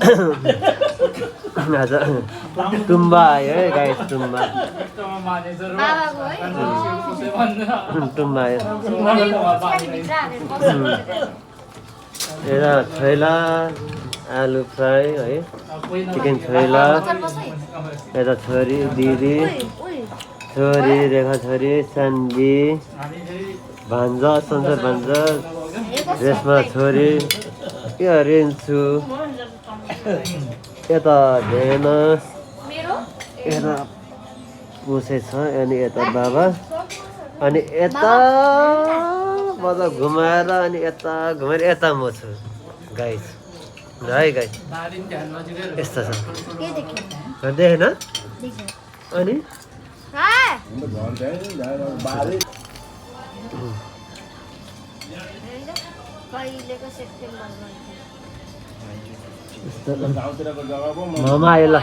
आज तुम्बा आयो है गाइस तुम्बा तुम्बा आयो यता छोइला आलु फ्राई है चिकन छोइला यता छोरी दिदी छोरी रेखा छोरी सान्वी भान्जा संसार भान्जा रेशमा छोरी यो रेन्सु यता भेना यता पुसे छ अनि यता बाबा अनि यता मतलब घुमाएर अनि यता घुमाएर यता म छु गाइस है गाइस यस्तो छ देखेन अनि मामा आयो ल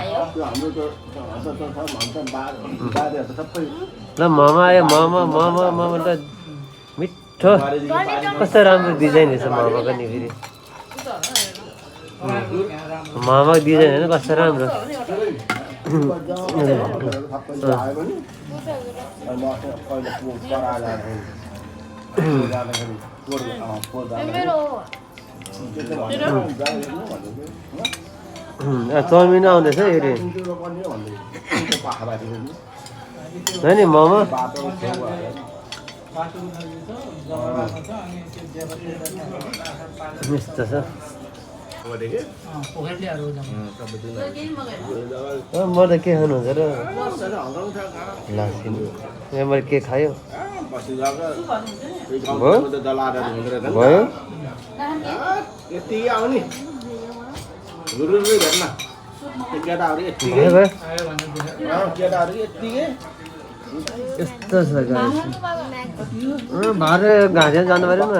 मामा आयो मामा मामा मामा त मिठो कस्तो राम्रो डिजाइन रहेछ मामाको नि फेरि मामाको डिजाइन होइन कस्तो राम्रो चाउमिन आउँदैछ हेरे होइन नि मोमो यस्तो छ म त के खानुहुन्छ र यहाँ के खायो भयो यस्तो छ भारे घाँसे जानु पऱ्यो न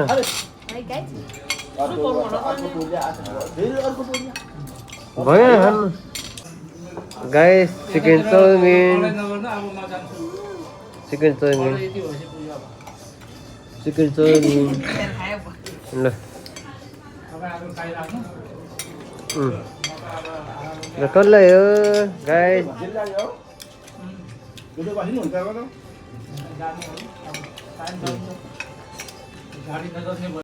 भयो खानु guys chicken chow mein chicken chow mein chicken chow mein ल ल कसलाई हो गाइस